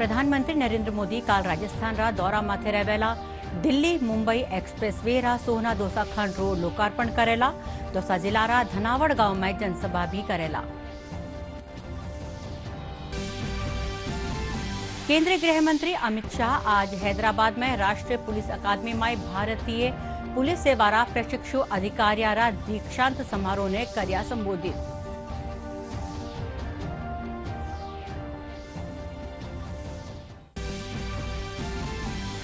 प्रधानमंत्री नरेंद्र मोदी काल राजस्थान रा दौरा माथे रहेला। दिल्ली मुंबई एक्सप्रेस वे रा सोहना दोसा खंड रो लोकार्पण करेला। दोसा जिला रा धनावड़ गांव में जनसभा भी करेला। केंद्रीय गृह मंत्री अमित शाह आज हैदराबाद में राष्ट्रीय पुलिस अकादमी में भारतीय पुलिस सेवा रा प्रशिक्षु अधिकारिया रा दीक्षांत समारोह ने कर्या संबोधित।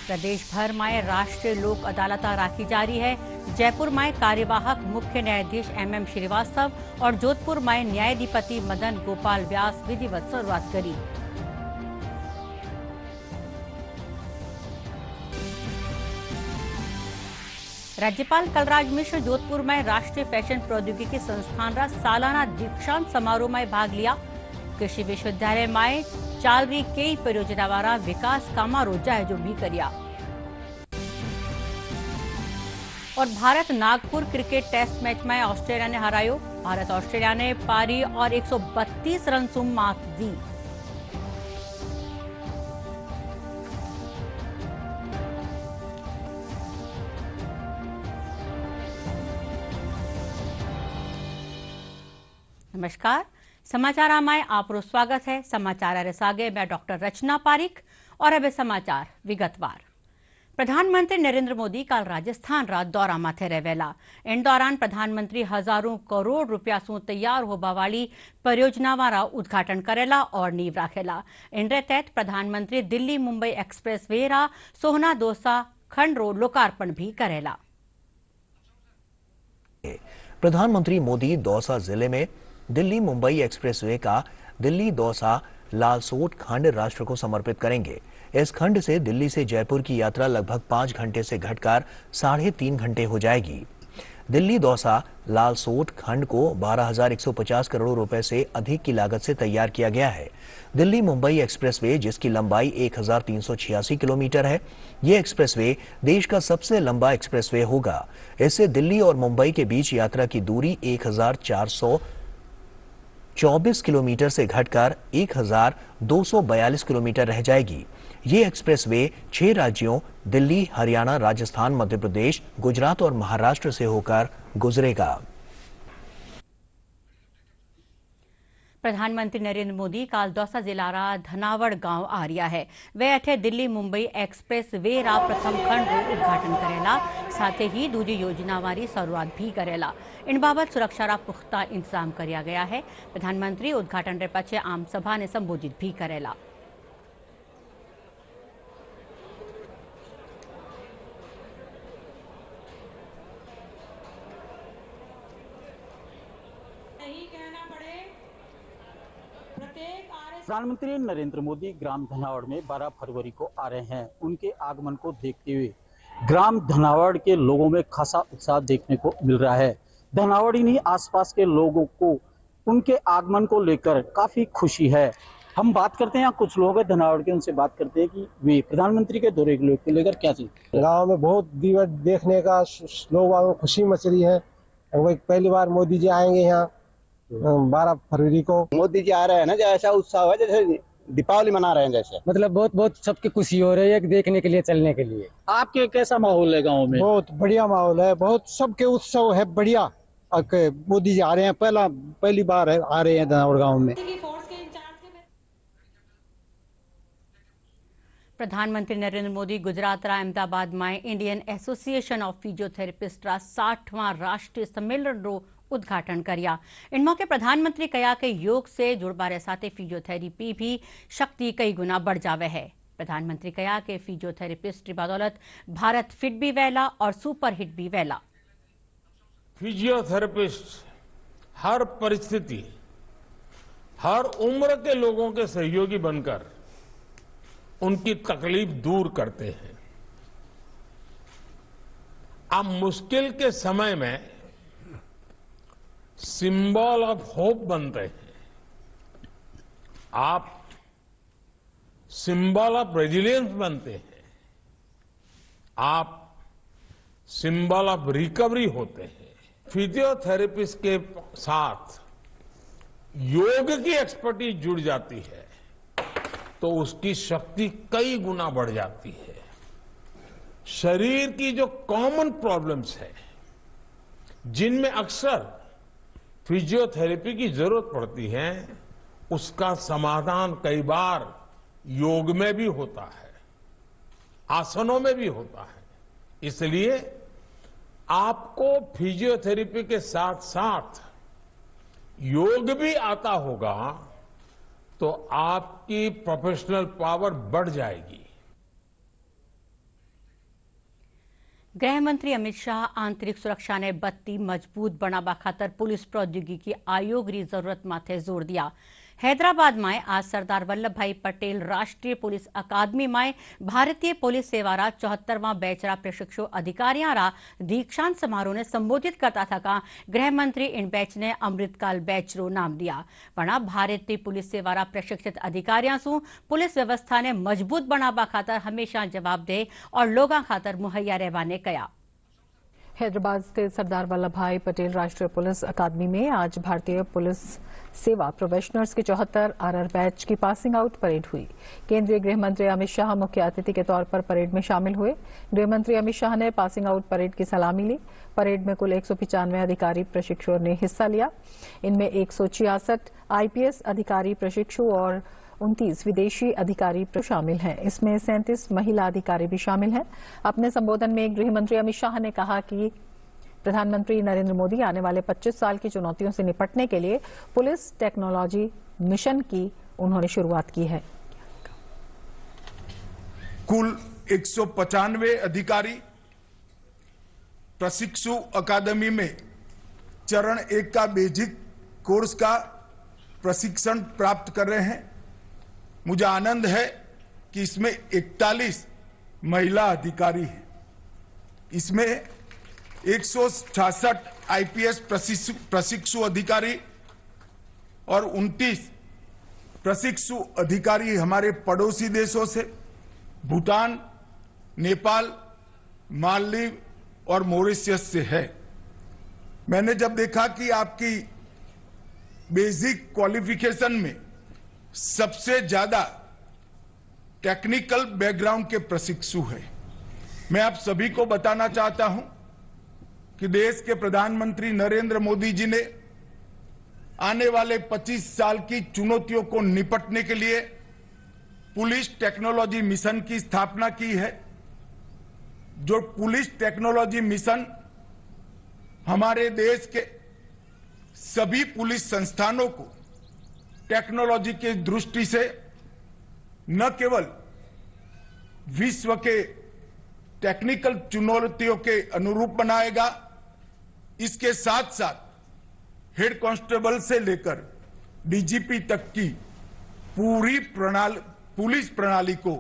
प्रदेश भर में राष्ट्रीय लोक अदालत राखी जारी है। जयपुर में कार्यवाहक मुख्य न्यायाधीश MM श्रीवास्तव और जोधपुर में न्यायाधिपति मदन गोपाल व्यास विधिवत शुरुआत करी। राज्यपाल कलराज मिश्र जोधपुर में राष्ट्रीय फैशन प्रौद्योगिकी संस्थान रा सालाना दीक्षांत समारोह में भाग लिया। कृषि विश्वविद्यालय में चाल रही कई परियोजना वाला विकास कामा रो जायजो भी करिया। और Bharat Nagpur cricket test match में ऑस्ट्रेलिया ने हरायो। भारत ऑस्ट्रेलिया ने पारी और 132 रन सुम मात दी। नमस्कार, समाचार में आपरो स्वागत है। समाचार सागे मैं डॉक्टर रचना पारिक और अब समाचार विगतवार। प्रधानमंत्री नरेंद्र मोदी कल राजस्थान रा दौरा माथे रहेला। इन दौरान प्रधानमंत्री हजारों करोड़ रुपया सु तैयार होबा वाली परियोजनावां रा उद्घाटन करेला और नींव राखेला। इन तहत प्रधानमंत्री दिल्ली मुंबई एक्सप्रेस वे रा सोहना दोसा खंड रो लोकार्पण भी करेला। प्रधानमंत्री मोदी दौसा जिले में दिल्ली मुंबई एक्सप्रेसवे का दिल्ली दौसा लालसोट खंड राष्ट्र को समर्पित करेंगे। इस खंड से दिल्ली से जयपुर की यात्रा लगभग 5 घंटे से घटकर 3.5 घंटे हो जाएगी। दिल्ली दौसा लालसोट खंड को 12,150 करोड़ रुपए से अधिक की लागत से तैयार किया गया है। दिल्ली मुंबई एक्सप्रेसवे, जिसकी लंबाई 1,386 किलोमीटर है, ये एक्सप्रेसवे देश का सबसे लंबा एक्सप्रेसवे होगा। इससे दिल्ली और मुंबई के बीच यात्रा की दूरी 1,424 किलोमीटर से घटकर 1,242 किलोमीटर रह जाएगी। ये एक्सप्रेसवे 6 राज्यों दिल्ली, हरियाणा, राजस्थान, मध्य प्रदेश, गुजरात और महाराष्ट्र से होकर गुजरेगा। प्रधानमंत्री नरेंद्र मोदी काल दौसा जिला रा धनावड़ गांव आ रिया है। वे अठे दिल्ली मुंबई एक्सप्रेस वे रा प्रथम खंड रो उद्घाटन करेला। साथ ही दूजी योजना वाली शुरुआत भी करेला। इन बाबत सुरक्षा रा पुख्ता इंतजाम किया गया है। प्रधानमंत्री उद्घाटन रे पछे आम सभा ने संबोधित भी करेला। प्रधानमंत्री नरेंद्र मोदी ग्राम धनावड़ में 12 फरवरी को आ रहे हैं। उनके आगमन को देखते हुए ग्राम धनावड़ के लोगों में खासा उत्साह देखने को मिल रहा है। धनावड़ ही नहीं, आसपास के लोगों को उनके आगमन को लेकर काफी खुशी है। हम बात करते हैं, कुछ लोग हैं धनावड़ के, उनसे बात करते हैं कि वे प्रधानमंत्री के दौरे को लेकर क्या चीज। गाँव में बहुत दिवस देखने का लोग खुशी मच रही है। पहली बार मोदी जी आएंगे यहाँ 12 फरवरी को। मोदी जी आ रहे हैं ना, जैसा उत्साह है जैसे दीपावली मना रहे हैं, जैसे मतलब बहुत सबकी खुशी हो रही है देखने के लिए, चलने के लिए। आपके कैसा माहौल है गांव में? बहुत बढ़िया माहौल है, बहुत सबके उत्सव है बढ़िया। मोदी जी आ रहे हैं, पहली बार आ रहे हैं धनावड़ गाँव में। प्रधानमंत्री नरेंद्र मोदी गुजरात रा अहमदाबाद में इंडियन एसोसिएशन ऑफ फिजियोथेरेपिस्ट रा 60वां राष्ट्रीय सम्मेलन रो उद्घाटन करिया। इन मौके प्रधानमंत्री कहा कि योग से जुड़बारे साथे फिजियोथेरेपी भी शक्ति कई गुना बढ़ जावे है। प्रधानमंत्री कहा कि फिजियोथेरेपिस्ट की बदौलत भारत फिट भी वैला और सुपर हिट भी वैला। फिजियोथेरेपिस्ट हर परिस्थिति, हर उम्र के लोगों के सहयोगी बनकर उनकी तकलीफ दूर करते हैं। आप मुश्किल के समय में सिंबल ऑफ होप बनते हैं। आप सिंबल ऑफ रेजिलियंस बनते हैं। आप सिंबल ऑफ रिकवरी होते हैं। फिजियोथेरेपिस्ट के साथ योग की एक्सपर्टीज जुड़ जाती है तो उसकी शक्ति कई गुना बढ़ जाती है। शरीर की जो कॉमन प्रॉब्लम्स है, जिनमें अक्सर फिजियोथेरेपी की जरूरत पड़ती है, उसका समाधान कई बार योग में भी होता है, आसनों में भी होता है। इसलिए आपको फिजियोथेरेपी के साथ साथ योग भी आता होगा तो आपकी प्रोफेशनल पावर बढ़ जाएगी। गृह मंत्री अमित शाह आंतरिक सुरक्षा ने बत्ती मजबूत बनावा खातर पुलिस प्रौद्योगिकी आयोग री जरूरत माथे जोर दिया। हैदराबाद में आज सरदार वल्लभ भाई पटेल राष्ट्रीय पुलिस अकादमी में भारतीय पुलिस सेवा रा 74वां बैच रा प्रशिक्षु अधिकारियों रा दीक्षांत समारोह ने संबोधित करता था गृह मंत्री इन बैच ने अमृतकाल बैच रो नाम दिया। वना भारतीय पुलिस सेवा रा प्रशिक्षित अधिकारियों सु पुलिस व्यवस्था ने मजबूत बनावा खातर हमेशा जवाबदेह और लोगों खातर मुहैया रहवा ने कहा। हैदराबाद स्थित सरदार वल्लभ भाई पटेल राष्ट्रीय पुलिस अकादमी में आज भारतीय पुलिस सेवा प्रोबेशनर्स के 74 आरआर बैच की पासिंग आउट परेड हुई। केंद्रीय गृह मंत्री अमित शाह मुख्य अतिथि के तौर पर परेड में शामिल हुए। गृह मंत्री अमित शाह ने पासिंग आउट परेड की सलामी ली। परेड में कुल 195 अधिकारी प्रशिक्षुओं ने हिस्सा लिया। इनमें 166 आईपीएस अधिकारी प्रशिक्षु और 29 विदेशी अधिकारी शामिल हैं। इसमें 37 महिला अधिकारी भी शामिल हैं। अपने संबोधन में गृह मंत्री अमित शाह ने कहा कि प्रधानमंत्री नरेंद्र मोदी आने वाले 25 साल की चुनौतियों से निपटने के लिए पुलिस टेक्नोलॉजी मिशन की उन्होंने शुरुआत की है। कुल 195 अधिकारी प्रशिक्षु अकादमी में चरण 1 का बेसिक कोर्स का प्रशिक्षण प्राप्त कर रहे हैं। मुझे आनंद है कि इसमें 41 महिला अधिकारी हैं। इसमें 166 आईपीएस प्रशिक्षु अधिकारी और 29 प्रशिक्षु अधिकारी हमारे पड़ोसी देशों से भूटान, नेपाल, मालदीव और मॉरिशस से है। मैंने जब देखा कि आपकी बेसिक क्वालिफिकेशन में सबसे ज्यादा टेक्निकल बैकग्राउंड के प्रशिक्षु हैं, मैं आप सभी को बताना चाहता हूं कि देश के प्रधानमंत्री नरेंद्र मोदी जी ने आने वाले 25 साल की चुनौतियों को निपटने के लिए पुलिस टेक्नोलॉजी मिशन की स्थापना की है। जो पुलिस टेक्नोलॉजी मिशन हमारे देश के सभी पुलिस संस्थानों को टेक्नोलॉजी की दृष्टि से न केवल विश्व के टेक्निकल चुनौतियों के अनुरूप बनाएगा, इसके साथ साथ हेड कांस्टेबल से लेकर डीजीपी तक की पूरी पुलिस प्रणाली को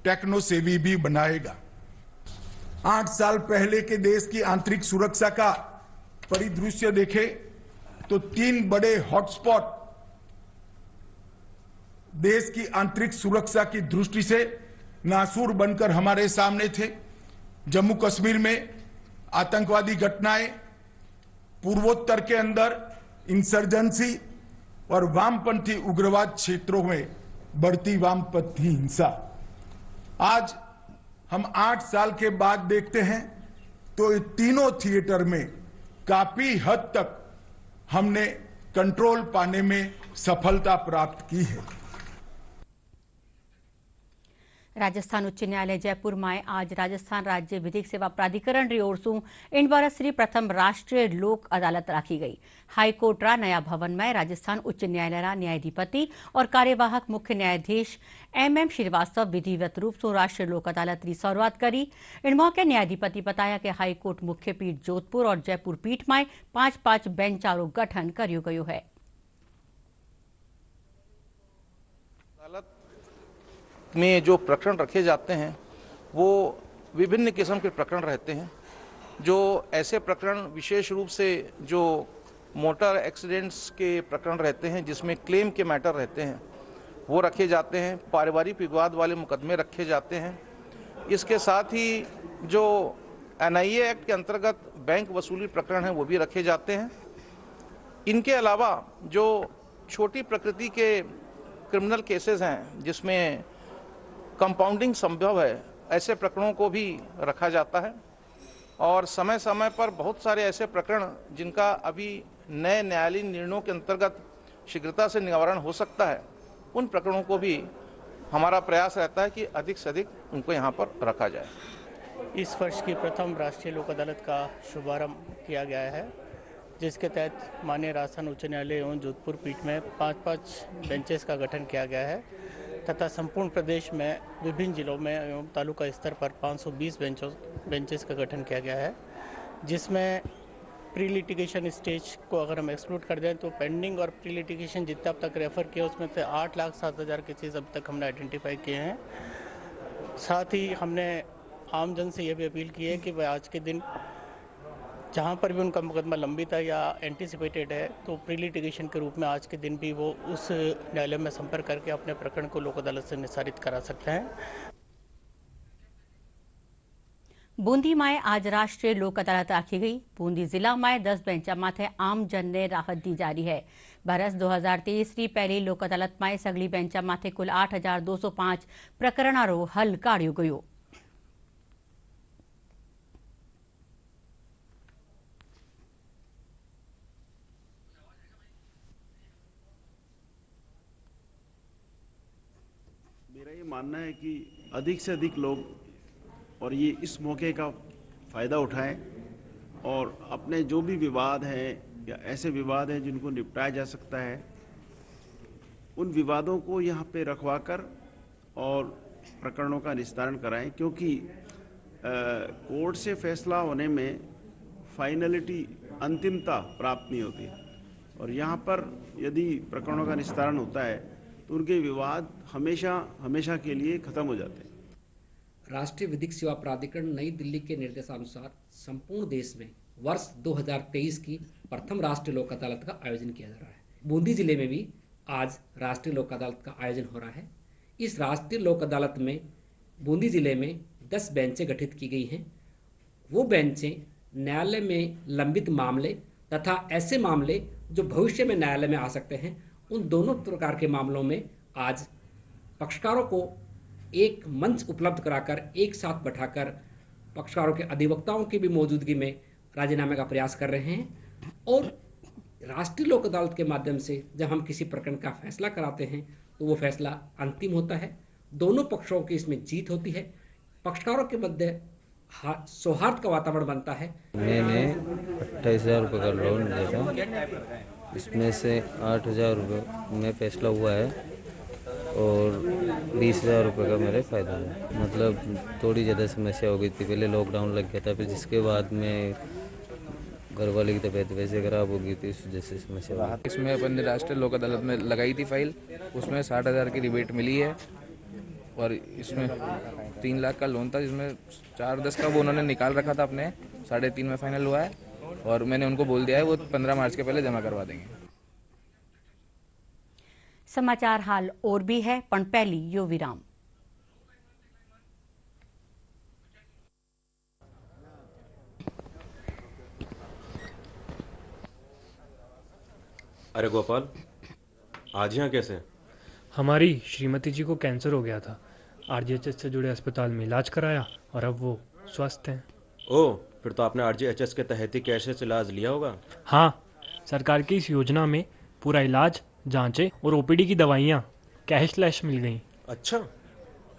टेक्नो सेवी भी बनाएगा। 8 साल पहले के देश की आंतरिक सुरक्षा का परिदृश्य देखें तो 3 बड़े हॉटस्पॉट देश की आंतरिक सुरक्षा की दृष्टि से नासूर बनकर हमारे सामने थे। जम्मू कश्मीर में आतंकवादी घटनाएं, पूर्वोत्तर के अंदर इंसर्जेंसी और वामपंथी उग्रवाद क्षेत्रों में बढ़ती वामपंथी हिंसा। आज हम 8 साल के बाद देखते हैं तो ये तीनों थिएटर में काफी हद तक हमने कंट्रोल पाने में सफलता प्राप्त की है। राजस्थान उच्च न्यायालय जयपुर में आज राजस्थान राज्य विधिक सेवा प्राधिकरण री ओर से इन बरस री प्रथम राष्ट्रीय लोक अदालत राखी गई। हाईकोर्ट रा नया भवन में राजस्थान उच्च न्यायालय रा न्यायाधिपति और कार्यवाहक मुख्य न्यायाधीश MM श्रीवास्तव विधिवत रूप से राष्ट्रीय लोक अदालत री शुरुआत करी। इन मौके न्यायाधिपति बताया कि हाईकोर्ट मुख्य पीठ जोधपुर और जयपुर पीठ में 5-5 बेंचारो गठन करियो गयो है। में जो प्रकरण रखे जाते हैं वो विभिन्न किस्म के प्रकरण रहते हैं। जो ऐसे प्रकरण विशेष रूप से जो मोटर एक्सीडेंट्स के प्रकरण रहते हैं, जिसमें क्लेम के मैटर रहते हैं, वो रखे जाते हैं। पारिवारिक विवाद वाले मुकदमे रखे जाते हैं। इसके साथ ही जो NIA एक्ट के अंतर्गत बैंक वसूली प्रकरण हैं वो भी रखे जाते हैं। इनके अलावा जो छोटी प्रकृति के क्रिमिनल केसेस हैं जिसमें कंपाउंडिंग संभव है, ऐसे प्रकरणों को भी रखा जाता है। और समय समय पर बहुत सारे ऐसे प्रकरण जिनका अभी नए न्यायालयीन निर्णयों के अंतर्गत शीघ्रता से निवारण हो सकता है, उन प्रकरणों को भी हमारा प्रयास रहता है कि अधिक से अधिक उनको यहाँ पर रखा जाए। इस वर्ष की प्रथम राष्ट्रीय लोक अदालत का शुभारंभ किया गया है, जिसके तहत माननीय राजस्थान उच्च न्यायालय एवं जोधपुर पीठ में 5-5 बेंचेस का गठन किया गया है तथा संपूर्ण प्रदेश में विभिन्न जिलों में एवं तालुका स्तर पर 520 बेंचेस का गठन किया गया है, जिसमें प्री लिटिगेशन स्टेज को अगर हम एक्सक्लूड कर दें तो पेंडिंग और प्री लिटिगेशन जितने अब तक रेफर किया उसमें से 8,07,000 केसेस अब तक हमने आइडेंटिफाई किए हैं। साथ ही हमने आम जन से यह भी अपील की है कि वह आज के दिन जहां पर भी उनका मुकदमा लंबित है या एंटिसिपेटेड है तो प्री लिटिगेशन के रूप में आज के दिन भी वो उस न्यायालय में संपर्क करके अपने प्रकरण को लोक अदालत से निस्तारित करा सकते हैं। बूंदी में आज राष्ट्रीय लोक अदालत राखी गई। बूंदी जिला में 10 बेंचा माथे आम जन ने राहत दी जा रही है। बरस 2023 की पहली लोक अदालत में सगली बेंचा माथे कुल 8,205 प्रकरणों हल काढ़्यो गयो। मेरा ये मानना है कि अधिक से अधिक लोग और ये इस मौके का फ़ायदा उठाएं और अपने जो भी विवाद हैं या ऐसे विवाद हैं जिनको निपटाया जा सकता है, उन विवादों को यहाँ पे रखवाकर और प्रकरणों का निस्तारण कराएं, क्योंकि कोर्ट से फैसला होने में फाइनलिटी, अंतिमता प्राप्त नहीं होती और यहाँ पर यदि प्रकरणों का निस्तारण होता है तो उनके विवाद हमेशा के लिए खत्म हो जाते हैं। राष्ट्रीय विधिक सेवा प्राधिकरण नई दिल्ली के निर्देशानुसार संपूर्ण देश में वर्ष 2023 की प्रथम राष्ट्रीय लोक अदालत का आयोजन किया जा रहा है। बूंदी जिले में भी आज राष्ट्रीय लोक अदालत का आयोजन हो रहा है। इस राष्ट्रीय लोक अदालत में बूंदी जिले में 10 बेंचें गठित की गई हैं। वो बेंचें न्यायालय में लंबित मामले तथा ऐसे मामले जो भविष्य में न्यायालय में आ सकते हैं, उन दोनों प्रकार के मामलों में आज पक्षकारों को एक मंच उपलब्ध कराकर एक साथ बैठाकर पक्षकारों के अधिवक्ताओं की भी मौजूदगी में राजीनामे का प्रयास कर रहे हैं। और राष्ट्रीय लोक अदालत के माध्यम से जब हम किसी प्रकरण का फैसला कराते हैं तो वो फैसला अंतिम होता है, दोनों पक्षों की इसमें जीत होती है, पक्षकारों के मध्य सौहार्द का वातावरण बनता है। मैंने 28,000 रुपये का लोन लिया, इसमें से 8,000 रुपये में फैसला हुआ है और 20,000 रुपये का मेरे फ़ायदा हुआ। मतलब थोड़ी ज़्यादा समस्या हो गई थी, पहले लॉकडाउन लग गया था, फिर जिसके बाद में घर वाले की तबीयत वैसे खराब हो गई थी, इस वजह से समस्या हुई। इसमें अपन ने राष्ट्रीय लोक अदालत में लगाई थी फाइल, उसमें 60,000 की रिबेट मिली है और इसमें 3 लाख का लोन था, जिसमें 4-10 का वो उन्होंने निकाल रखा था अपने, 3.5 में फाइनल हुआ है और मैंने उनको बोल दिया है वो 15 मार्च के पहले जमा करवा देंगे। समाचार हाल और भी है, पण पहली यो विराम। अरे गोपाल, आज यहाँ कैसे? हमारी श्रीमती जी को कैंसर हो गया था, आरजीएचएस से जुड़े अस्पताल में इलाज कराया और अब वो स्वस्थ हैं। ओह, फिर तो आपने आरजीएचएस के तहत ही कैशलेस इलाज लिया होगा। हाँ, सरकार की इस योजना में पूरा इलाज, जांचें और ओपीडी की दवाइयाँ कैशलेस मिल गई। अच्छा।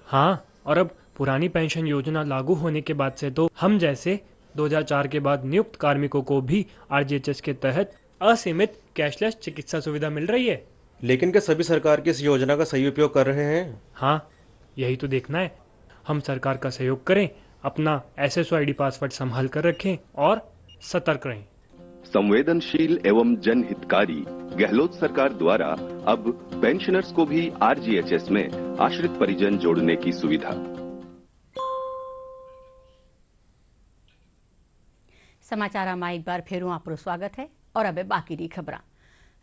हाँ, और अब पुरानी पेंशन योजना लागू होने के बाद से तो हम जैसे 2004 के बाद नियुक्त कार्मिकों को भी आरजीएचएस के तहत असीमित कैशलेस चिकित्सा सुविधा मिल रही है। लेकिन क्या सभी सरकार की इस योजना का सही उपयोग कर रहे हैं? हाँ, यही तो देखना है। हम सरकार का सहयोग करें, अपना SSO-ID पासवर्ड संभाल कर रखें और सतर्क रहें। संवेदनशील एवं जनहितकारी गहलोत सरकार द्वारा अब पेंशनर्स को भी आरजीएचएस में आश्रित परिजन जोड़ने की सुविधा। समाचार में एक बार फिर आपको स्वागत है और अब बाकी री खबर।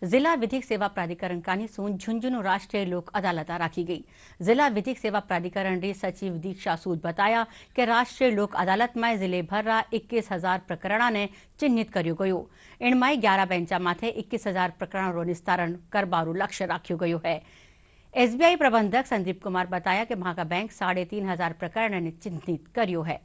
जिला विधिक सेवा प्राधिकरण कानी सून झुंझुनू राष्ट्रीय लोक अदालत राखी गई। जिला विधिक सेवा प्राधिकरण री सचिव दीक्षा सूद बताया कि राष्ट्रीय लोक अदालत में जिले भर रा 21,000 प्रकरण ने चिन्हित कर्यो गयो। इनमें 11 बेंचा माथे 21,000 प्रकरणों निस्तारण करबारू लक्ष्य राख्यो गयो है। एसबीआई प्रबंधक संदीप कुमार बताया कि वहां का बैंक 3,500 प्रकरण ने चिन्हित कर्यो है।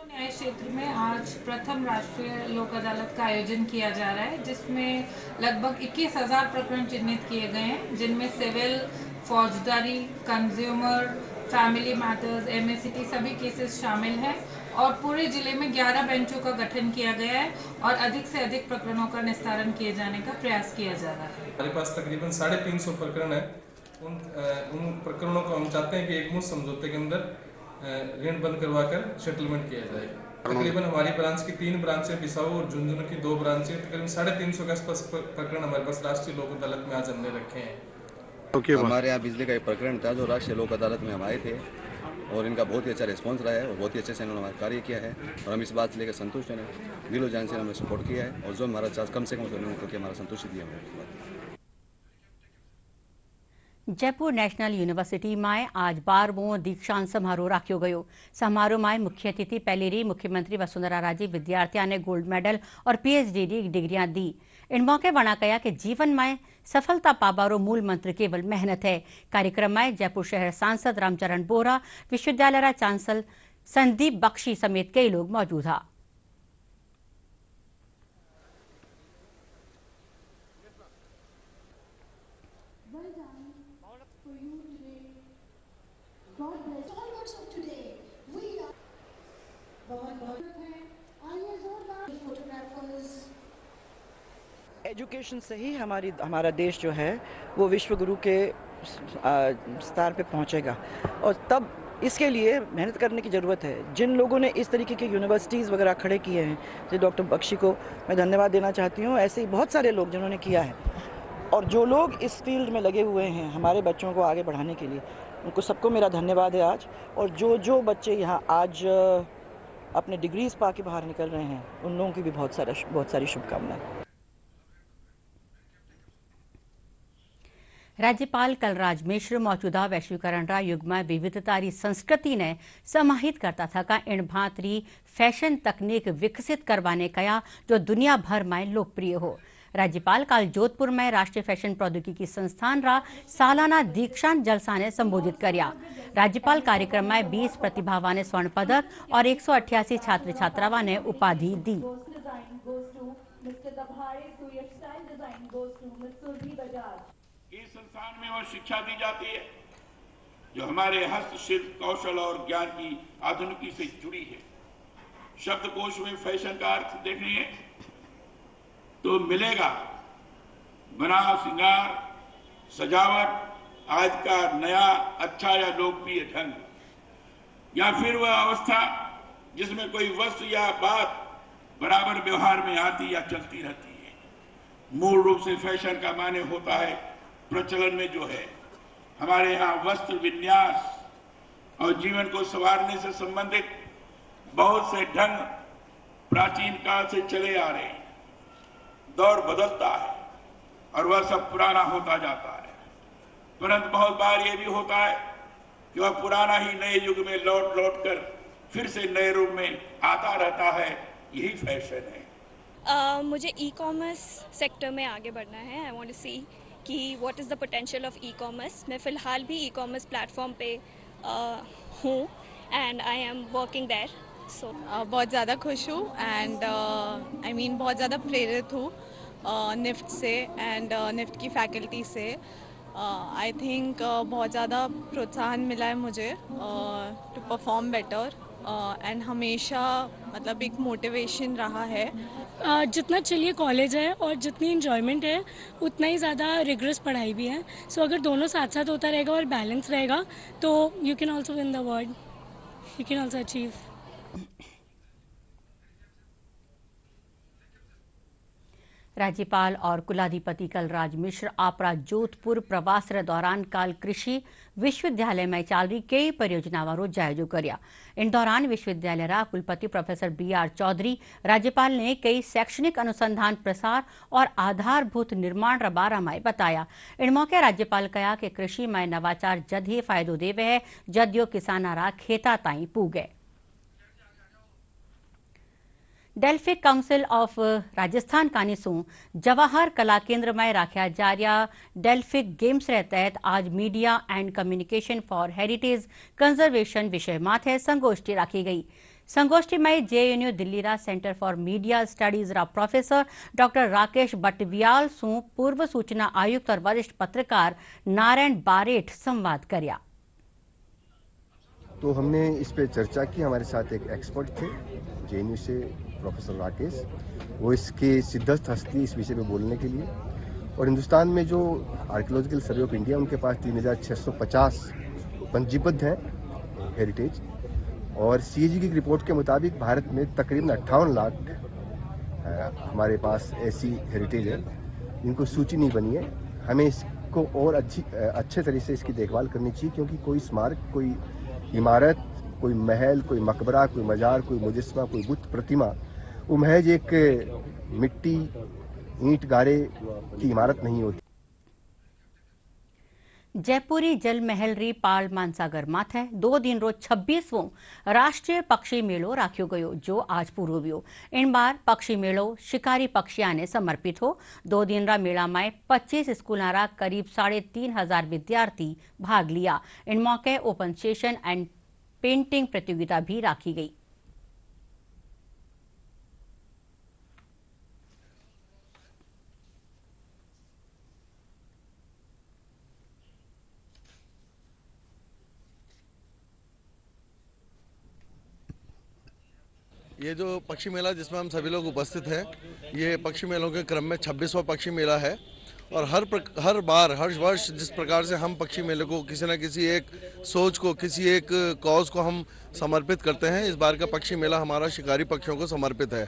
न्याय क्षेत्र में आज प्रथम राष्ट्रीय लोक अदालत का आयोजन किया जा रहा है, जिसमें लगभग 21,000 प्रकरण चिन्हित किए गए हैं, जिनमें सिविल, फौजदारी, कंज्यूमर, फैमिली मैटर्स, एमएससीटी सभी केसेस शामिल हैं और पूरे जिले में 11 बेंचों का गठन किया गया है और अधिक से अधिक प्रकरणों का निस्तारण किए जाने का प्रयास किया जा रहा है। हमारे पास तकरीबन 350 प्रकरण है। उन प्रकरणों को हम चाहते हैं कि एक मुश्त समझौते के अंदर ऋण बंद करवाकर सेटलमेंट किया जाए। तकरीबन हमारी ब्रांच की 3 ब्रांचें, बिसाऊ और झुंझुनू की 2 ब्रांचें, तकरीबन 350 के आसपास प्रकरण हमारे पास राष्ट्रीय लोक अदालत में आज हमने रखे हैं। हमारे यहाँ बिजली का एक प्रकरण था जो राष्ट्रीय लोक अदालत में हम आए थे और इनका बहुत ही अच्छा रिस्पॉन्स रहा है और बहुत ही अच्छे से इन्होंने हमारा कार्य किया है और हम इस बात से लेकर संतुष्ट हैं। दिलो जान से हमने सपोर्ट किया है और जो हमारा चार्ज कम से कम उन्होंने हमारा संतुष्टि दिया है। जयपुर नेशनल यूनिवर्सिटी में आज 12वां दीक्षांत समारोह राख्यो गयो। समारोह में मुख्य अतिथि पहली मुख्यमंत्री वसुंधरा राजे विद्यार्थियों ने गोल्ड मेडल और पीएचडी की डिग्रियां दी। इन मौके वणा कहा कि जीवन में सफलता पाबारो मूल मंत्र केवल मेहनत है। कार्यक्रम में जयपुर शहर सांसद रामचरण बोरा, विश्वविद्यालय चांसलर संदीप बख्शी समेत कई लोग मौजूद था। एजुकेशन से ही हमारा देश जो है वो विश्व गुरु के स्तर पे पहुंचेगा और तब इसके लिए मेहनत करने की ज़रूरत है। जिन लोगों ने इस तरीके के यूनिवर्सिटीज़ वगैरह खड़े किए हैं, जैसे डॉक्टर बख्शी को मैं धन्यवाद देना चाहती हूँ, ऐसे ही बहुत सारे लोग जिन्होंने किया है और जो लोग इस फील्ड में लगे हुए हैं हमारे बच्चों को आगे बढ़ाने के लिए, उनको सबको मेरा धन्यवाद है आज। और जो बच्चे यहाँ आज अपने डिग्रीज पा के बाहर निकल रहे हैं, उन लोगों की भी बहुत सारी शुभकामनाएं। राज्यपाल कलराज मिश्र मौजूदा वैश्वीकरण रा युग में विविधतारी संस्कृति ने समाहित करता था का इन भांतरी फैशन तकनीक विकसित करवाने कया जो दुनिया भर में लोकप्रिय हो। राज्यपाल काल जोधपुर में राष्ट्रीय फैशन प्रौद्योगिकी संस्थान रा सालाना दीक्षांत जलसा ने संबोधित किया। राज्यपाल कार्यक्रम में 20 प्रतिभावान ने स्वर्ण पदक और 188 छात्र छात्राओं ने उपाधि दी। इस संस्थान में वो शिक्षा दी जाती है जो हमारे हस्तशिल्प, कौशल और ज्ञान की आधुनिकी से जुड़ी है। शब्दकोश में फैशन का अर्थ देखिए तो मिलेगा बना श्रृंगार, सजावट, आज का नया अच्छा या लोकप्रिय ढंग, या फिर वह अवस्था जिसमें कोई वस्तु या बात बराबर व्यवहार में आती या चलती रहती है। मूल रूप से फैशन का माने होता है प्रचलन में जो है। हमारे यहाँ वस्त्र विन्यास और जीवन को संवारने से संबंधित बहुत से ढंग प्राचीन काल से चले आ रहे हैं। दौर बदलता है और वह सब पुराना होता जाता है, परंतु बहुत बार ये भी होता है कि वह पुराना ही नए युग में लौट कर फिर से नए रूप में आता रहता है। यही फैशन है। मुझे ई कॉमर्स सेक्टर में आगे बढ़ना है। आई वांट टू सी कि what is the potential of e commerce. मैं फ़िलहाल भी ई कॉमर्स प्लेटफॉर्म पे हूँ and I am working there. So बहुत ज़्यादा खुश हूँ एंड आई मीन बहुत ज़्यादा प्रेरित हूँ निफ्ट से एंड निफ्ट की फैकल्टी से। आई थिंक बहुत ज़्यादा प्रोत्साहन मिला है मुझे टू परफॉर्म बेटर एंड हमेशा मतलब एक मोटिवेशन रहा है। जितना चलिए कॉलेज है और जितनी इन्जॉयमेंट है उतना ही ज़्यादा रिग्रेस पढ़ाई भी है। सो अगर दोनों साथ साथ होता रहेगा और बैलेंस रहेगा तो you can also win the award, you can also achieve. राज्यपाल और कुलाधिपति कलराज मिश्र आपरा जोधपुर प्रवास रे दौरान काल कृषि विश्वविद्यालय में चाल रही कई परियोजनाओं रो जायजो कर्या। इन दौरान विश्वविद्यालय रा कुलपति प्रोफेसर BR चौधरी राज्यपाल ने कई शैक्षणिक अनुसंधान प्रसार और आधारभूत निर्माण रा बारा में बताया। इन मौके राज्यपाल कहा कि कृषि में नवाचार जद ही फायदो देवे है जद यो किसाना रा खेता ताई पूगे। डेल्फिक काउंसिल ऑफ राजस्थान कानिसू जवाहर कला केंद्र में राख्या जारिया डेल्फिक गेम्स रे तहत आज media and communication for heritage conservation विषय माथे संगोष्ठी राखी गई। संगोष्ठी में जेएनयू दिल्ली रा सेंटर फॉर मीडिया स्टडीज रा प्रोफेसर डॉक्टर राकेश बटवियाल सु पूर्व सूचना आयुक्त और वरिष्ठ पत्रकार नारायण बारेठ संवाद करया। तो हमने इस पे चर्चा की। हमारे साथ एक एक्सपर्ट थे जेएनयू से प्रोफेसर राकेश, वो इसके सिद्धस्थ हस्ती इस विषय पे बोलने के लिए। और हिंदुस्तान में जो आर्कियोलॉजिकल सर्वे ऑफ इंडिया उनके पास 3650 पंजीबद्ध हैं हेरिटेज, और सीएजी की रिपोर्ट के मुताबिक भारत में तकरीबन 58 लाख हमारे पास ऐसी हेरिटेज है जिनको सूची नहीं बनी है। हमें इसको और अच्छे तरीके से इसकी देखभाल करनी चाहिए, क्योंकि कोई स्मारक, कोई इमारत, कोई महल, कोई मकबरा, कोई मजार, कोई मुजस्मा, कोई बुत प्रतिमा, वो महज एक मिट्टी ईंट गारे की इमारत नहीं होती। जयपुरी जल महल री पाल मानसागर माथे 2 दिन रोज 26वों राष्ट्रीय पक्षी मेलो राख्यो गयो, जो आज पूरो हुयो। इन बार पक्षी मेलो शिकारी पक्षिया ने समर्पित हो। 2 दिन रा मेला में 25 स्कूलों रा करीब 3500 विद्यार्थी भाग लिया। इन मौके ओपन सेशन एंड पेंटिंग प्रतियोगिता भी राखी गई। ये जो पक्षी मेला जिसमें हम सभी लोग उपस्थित हैं, ये पक्षी मेलों के क्रम में 26वां पक्षी मेला है। और हर वर्ष जिस प्रकार से हम पक्षी मेले को किसी न किसी एक सोच को, किसी एक कॉज को हम समर्पित करते हैं, इस बार का पक्षी मेला हमारा शिकारी पक्षियों को समर्पित है।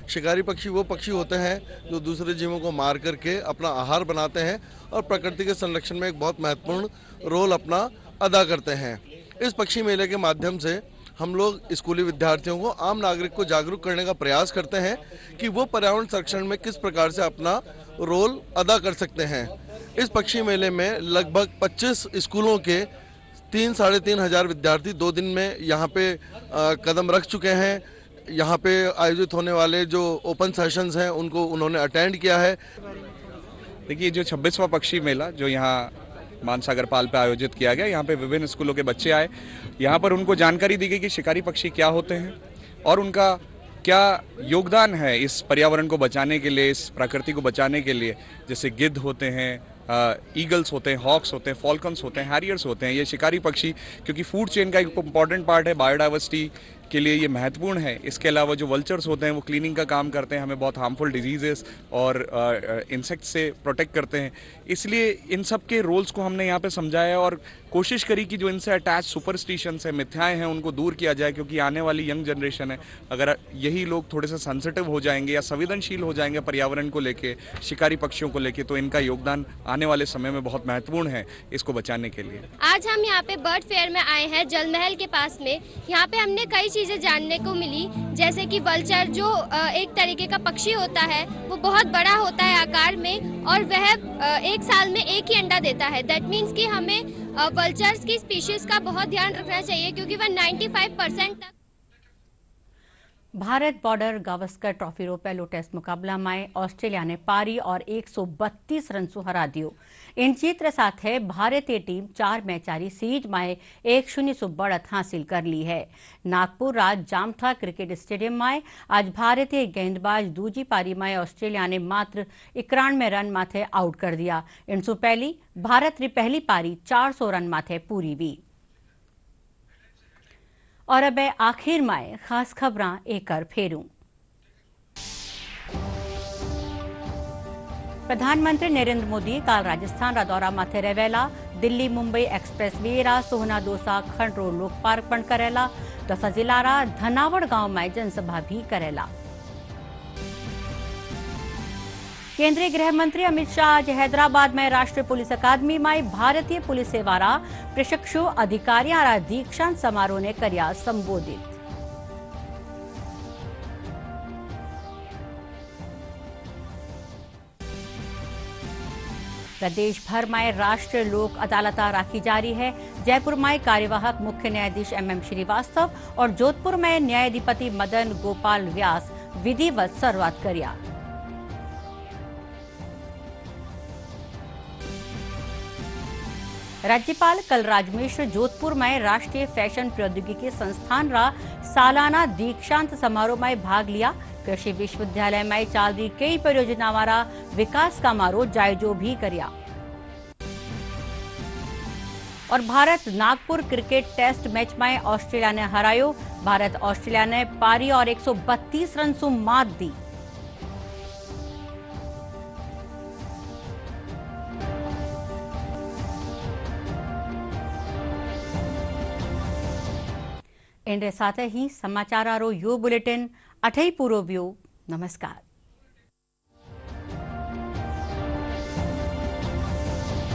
शिकारी पक्षी वो पक्षी होते हैं जो दूसरे जीवों को मार करके अपना आहार बनाते हैं और प्रकृति के संरक्षण में एक बहुत महत्वपूर्ण रोल अपना अदा करते हैं। इस पक्षी मेले के माध्यम से हम लोग स्कूली विद्यार्थियों को, आम नागरिक को जागरूक करने का प्रयास करते हैं कि वो पर्यावरण संरक्षण में किस प्रकार से अपना रोल अदा कर सकते हैं। इस पक्षी मेले में लगभग 25 स्कूलों के 3-3.5 हजार विद्यार्थी 2 दिन में यहाँ पे कदम रख चुके हैं। यहाँ पे आयोजित होने वाले जो ओपन सेशंस हैं उनको उन्होंने अटेंड किया है। देखिए, जो 26वां पक्षी मेला जो यहाँ मानसागर पाल पे आयोजित किया गया, यहाँ पे विभिन्न स्कूलों के बच्चे आए। यहाँ पर उनको जानकारी दी गई कि शिकारी पक्षी क्या होते हैं और उनका क्या योगदान है इस पर्यावरण को बचाने के लिए, इस प्रकृति को बचाने के लिए। जैसे गिद्ध होते हैं, ईगल्स होते हैं, हॉक्स होते हैं, फॉल्कन्स होते हैं, हैरियर्स होते हैं। ये शिकारी पक्षी क्योंकि फूड चेन का एक इम्पॉर्टेंट पार्ट है, बायोडाइवर्सिटी के लिए ये महत्वपूर्ण है। इसके अलावा जो वल्चर्स होते हैं वो क्लीनिंग का काम करते हैं, हमें बहुत हार्मफुल डिजीजेस और इंसेक्ट से प्रोटेक्ट करते हैं। इसलिए इन सब के रोल्स को हमने यहाँ पे समझाया और कोशिश करी कि जो इनसे अटैच सुपरस्टिशंस है, मिथ्याएं हैं, उनको दूर किया जाए। क्योंकि आने वाली यंग जनरेशन है, अगर यही लोग थोड़े से सेंसिटिव हो जाएंगे या संवेदनशील हो जाएंगे पर्यावरण को लेके, शिकारी पक्षियों को लेके, तो इनका योगदान आने वाले समय में बहुत महत्वपूर्ण है इसको बचाने के लिए। आज हम यहाँ पे बर्ड फेयर में आए हैं जल महल के पास में। यहाँ पे हमने कई चीजें जानने को मिली, जैसे कि वल्चर जो एक तरीके का पक्षी होता है, वो बहुत बड़ा होता है आकार में और वह एक साल में एक ही अंडा देता है। दैट मीन्स कि हमें वल्चर्स की स्पीशीज का बहुत ध्यान रखना चाहिए, क्योंकि वह 95% तक। भारत बॉर्डर गावस्कर ट्रॉफी रो पहलो टेस्ट मुकाबला में ऑस्ट्रेलिया ने पारी और 132 रन से हरा दियो। इन जीत के साथ है भारतीय टीम 4 मैच हारी सीरीज में 1-0 से बढ़त हासिल कर ली है। नागपुर राज जामठा क्रिकेट स्टेडियम में आज भारतीय गेंदबाज दूजी पारी में ऑस्ट्रेलिया ने मात्र 91 रन माथे आउट कर दिया। इनसु पहली भारत री पहली पारी 400 रन माथे पूरी हुई। और अब आखिर में खास खबरां एकर फेरूं। प्रधानमंत्री नरेंद्र मोदी कल राजस्थान रा दौरा माथे रहेला। दिल्ली मुंबई एक्सप्रेस वे रा सोहना दोसा खंड रोड लोक पार्क पण करेला। दोसा जिला रा धनावड़ गांव में जनसभा भी करेला। केंद्रीय गृह मंत्री अमित शाह आज हैदराबाद में राष्ट्रीय पुलिस अकादमी में भारतीय पुलिस सेवा रा प्रशिक्षु अधिकारियों रा दीक्षांत समारोह ने कर्या संबोधित। प्रदेश भर में राष्ट्रीय लोक अदालत राखी जा रही है। जयपुर में कार्यवाहक मुख्य न्यायाधीश MM श्रीवास्तव और जोधपुर में न्यायाधिपति मदन गोपाल व्यास विधिवत शुरुआत કર્યા। राज्यपाल कलराज मिश्र जोधपुर में राष्ट्रीय फैशन प्रौद्योगिकी संस्थान रा सालाना दीक्षांत समारोह में भाग लिया। कृषि विश्वविद्यालय में चल रही कई परियोजनाओं वाला विकास कामारो जायजो भी कर्या। और Bharat Nagpur cricket test match में ऑस्ट्रेलिया ने हरायो। भारत ऑस्ट्रेलिया ने पारी और 132 रन से मात दी। इनके साथ ही समाचारों यो बुलेटिन अठई पूरो व्यो। नमस्कार।